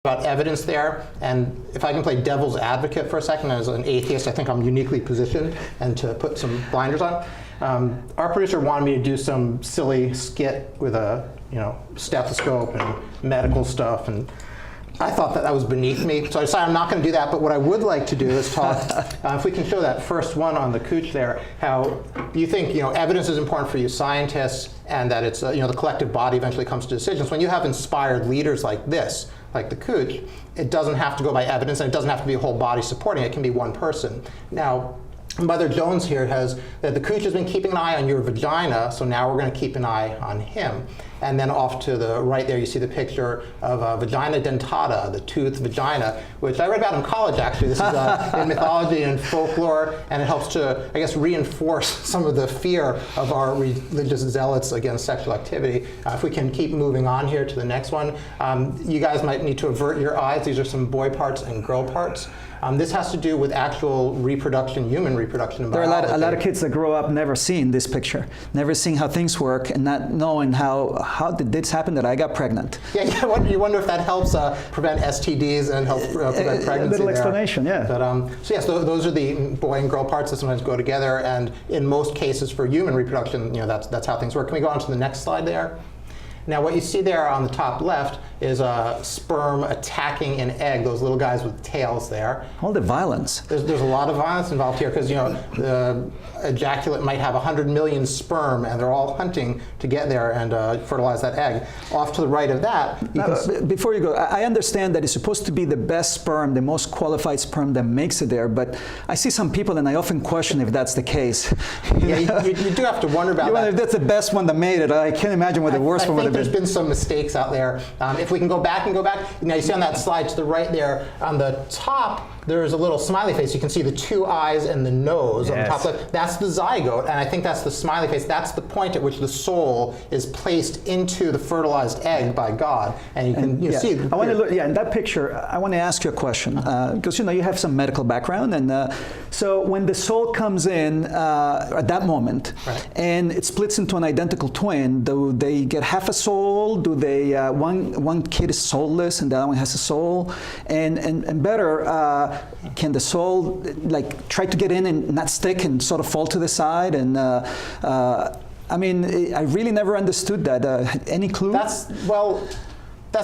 about evidence there, and if I can play devil's advocate for a second, as an atheist, I think I'm uniquely positioned, and to put some blinders on. Our producer wanted me to do some silly skit with a stethoscope and medical stuff, and I thought that was beneath me, so I decided I'm not going to do that. But what I would like to do is talk, if we can show that first one on the Cooch there, how you think evidence is important for you scientists, and that it's the collective body eventually comes to decisions. When you have inspired leaders like this, like the Cooch, it doesn't have to go by evidence, and it doesn't have to be a whole body supporting it. It can be one person. Now, Mother Jones here has that the Cooch has been keeping an eye on your vagina, so now we're going to keep an eye on him. And then off to the right there, you see the picture of vagina dentata, the toothed vagina, which I read about in college, actually. This is in mythology and folklore, and it helps to, I guess, reinforce some of the fear of our religious zealots against sexual activity. If we can keep moving on here to the next one, you guys might need to avert your eyes. These are some boy parts and girl parts. This has to do with actual reproduction, human reproduction in biology. There are a lot of kids that grow up never seeing this picture, never seeing how things work, and not knowing how did this happen that I got pregnant. Yeah, you wonder if that helps prevent STDs and help prevent pregnancy. A little explanation, yeah. But, so yes, those are the boy and girl parts that sometimes go together, and in most cases for human reproduction, that's how things work. Can we go on to the next slide there? Now, what you see there on the top left is a sperm attacking an egg, those little guys with tails there. All the violence. There's a lot of violence involved here because, the ejaculate might have 100 million sperm, and they're all hunting to get there and fertilize that egg. Off to the right of that, before you go, I understand that it's supposed to be the best sperm, the most qualified sperm that makes it there, but I see some people, and I often question if that's the case. Yeah, you do have to wonder about that. If that's the best one that made it, I can't imagine what the worst one would have been. There's been some mistakes out there. If we can go back, now you see on that slide to the right there, on the top, there's a little smiley face. You can see the two eyes and the nose on the top left. That's the zygote, and I think that's the smiley face. That's the point at which the soul is placed into the fertilized egg by God. And you can see. I want to look. Yeah, in that picture, I want to ask you a question because you have some medical background, and so when the soul comes in at that moment, and it splits into an identical twin, do they get half a soul? Do they one kid is soulless and the other one has a soul? And better. Can the soul try to get in and not stick and sort of fall to the side? And I mean, I really never understood that. Any clue? That's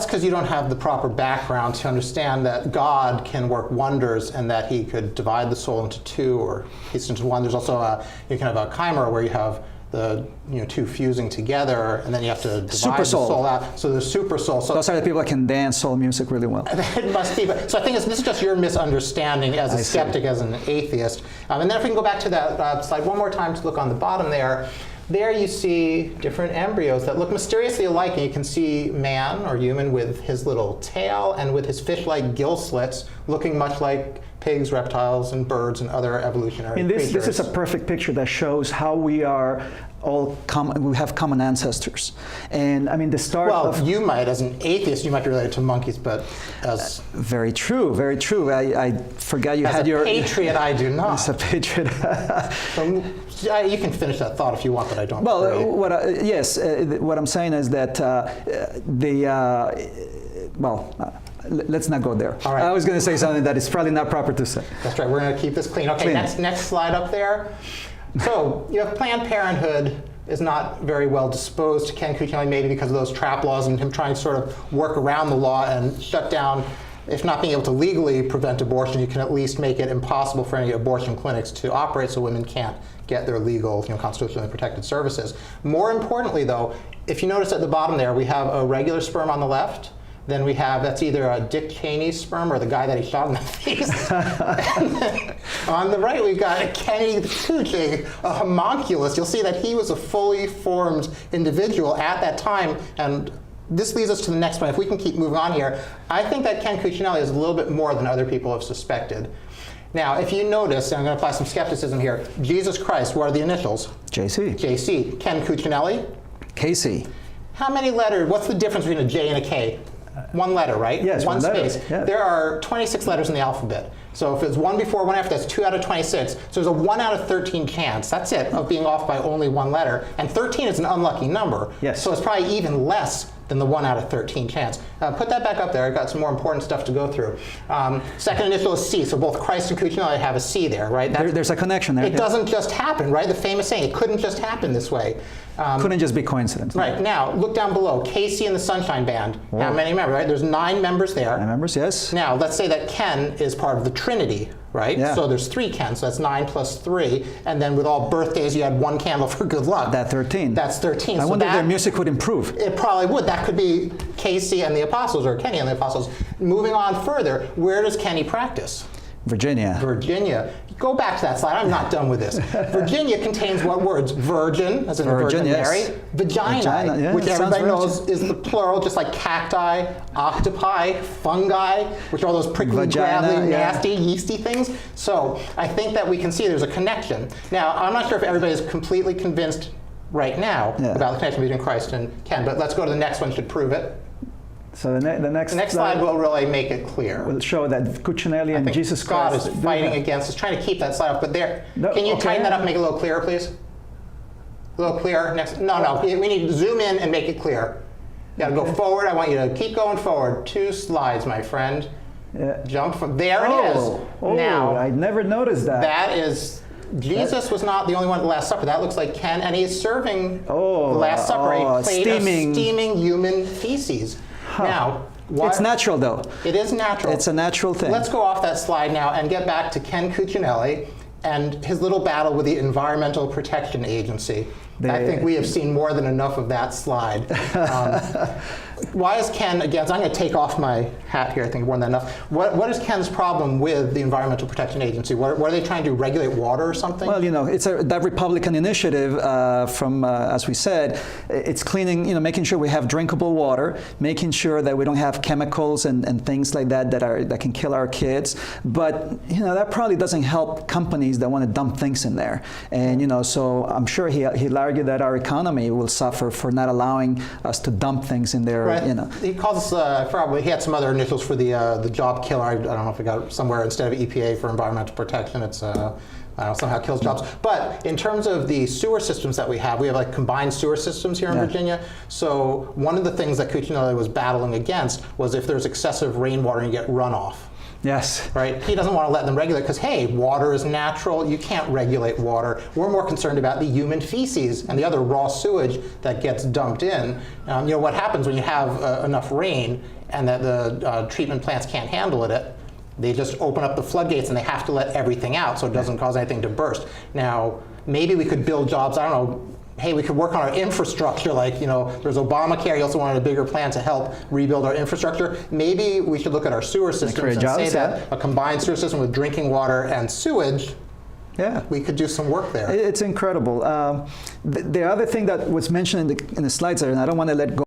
because you don't have the proper background to understand that God can work wonders and that he could divide the soul into two or piece into one. There's also you can have a chimera where you have the two fusing together, and then you have to divide the soul out. So there's super soul. So those are the people that can dance soul music really well. It must be. So I think this is just your misunderstanding as a skeptic, as an atheist. And then if we can go back to that slide one more time to look on the bottom there. There you see different embryos that look mysteriously alike, and you can see man or human with his little tail and with his fish-like gill slits looking much like pigs, reptiles, and birds and other evolutionary creatures. This is a perfect picture that shows how we are all we have common ancestors. And I mean, the start of... you might, as an atheist, you might be related to monkeys, but as... very true, very true. I forgot you had your... As a patriot, I do not. As a patriot. You can finish that thought if you want, but I don't. Well, what I'm saying is that let's not go there. All right. I was going to say something that is probably not proper to say. That's right. We're going to keep this clean. Okay, next slide up there. So, Planned Parenthood is not very well disposed to Ken Cuccinelli, maybe because of those trap laws and him trying to sort of work around the law and shut down. If not being able to legally prevent abortion, you can at least make it impossible for any abortion clinics to operate so women can't get their legal, constitutionally protected services. More importantly, though, if you notice at the bottom there, we have a regular sperm on the left. Then we have, that's either a Dick Cheney sperm or the guy that he shot in the face. And then on the right, we've got a Kenny the Cooch, a homunculus. You'll see that he was a fully formed individual at that time. And this leads us to the next one. If we can keep moving on here, I think that Ken Cuccinelli is a little bit more than other people have suspected. Now, if you notice, and I'm going to apply some skepticism here, Jesus Christ, what are the initials? JC. JC. Ken Cuccinelli? KC. How many letters? What's the difference between a J and a K? One letter, right? Yes, one letter. space. Yeah. There are 26 letters in the alphabet. So if it's one before, one after, that's 2 out of 26. So there's a 1 out of 13 chance, that's it, of being off by only one letter. And 13 is an unlucky number. Yes. So it's probably even less than the 1 out of 13 chance. Put that back up there. I've got some more important stuff to go through. Second initial is C, so both Christ and Cuccinelli have a C there, right? There's a connection there. It doesn't just happen, right? The famous saying, it couldn't just happen this way. Couldn't just be coincidence. Right, now, look down below. Casey and the Sunshine Band. How many members, right? There's 9 members there. 9 members, yes. Now, let's say that Ken is part of the Trinity, right? Yeah. So there's 3 Kens, so that's 9 plus 3. And then with all birthdays, you had 1 candle for good luck. That's 13. That's 13. I wonder if their music would improve. It probably would. That could be Casey and the Apostles, or Kenny and the Apostles. Moving on further, where does Kenny practice? Virginia. Virginia. Go back to that slide. I'm not done with this. Virginia contains what words? Virgin, as in Virgin yes. Mary. Vagina, yeah, which everybody knows virgin. is the plural, just like cacti, octopi, fungi, which are all those prickly, Vagina, gravelly, yeah. nasty, yeasty things. So I think that we can see there's a connection. Now, I'm not sure if everybody's completely convinced right now about the connection between Christ and Ken, but let's go to the next one to prove it. So the next slide will really make it clear. Will show that Cuccinelli and Jesus Scott Christ is fighting against us, trying to keep that slide up. But there, No, can you okay. tighten that up and make it a little clearer, please? A little clearer. Next, no. We need to zoom in and make it clear. You got to go forward. I want you to keep going forward. 2 slides, my friend. Yeah. Jump from there. It is. Oh, Now I never noticed that. that is. Jesus was not the only one at the Last Supper. That looks like Ken, and he's serving the Last Supper, a plate of steaming human feces. Now. It's natural, though. It is natural. It's a natural thing. Let's go off that slide now and get back to Ken Cuccinelli and his little battle with the Environmental Protection Agency. I think we have seen more than enough of that slide. Why is Ken against? I'm going to take off my hat here. I think I've worn that enough. What is Ken's problem with the Environmental Protection Agency? What are they trying to do? Regulate water or something? Well, it's that Republican initiative from, as we said, it's cleaning, making sure we have drinkable water, making sure that we don't have chemicals and things like that can kill our kids. But that probably doesn't help companies that want to dump things in there. And so I'm sure he'll argue that our economy will suffer for not allowing us to dump things in there. Right. He calls us, he had some other initials for the job killer. I don't know if we got it somewhere instead of EPA for environmental protection. It's somehow kills jobs. But in terms of the sewer systems that we have like combined sewer systems here in Virginia. So one of the things that Cuccinelli was battling against was if there's excessive rainwater and you get runoff. Yes. Right? He doesn't want to let them regulate because, hey, water is natural. You can't regulate water. We're more concerned about the human feces and the other raw sewage that gets dumped in. What happens when you have enough rain and that the treatment plants can't handle it? They just open up the floodgates and they have to let everything out so it doesn't cause anything to burst. Now, maybe we could build jobs, I don't know, hey, we could work on our infrastructure, there's Obamacare. He also wanted a bigger plan to help rebuild our infrastructure. Maybe we should look at our sewer systems and say that a combined sewer system with drinking water and sewage, we could do some work there. It's incredible. The other thing that was mentioned in the slides there, and I don't want to let go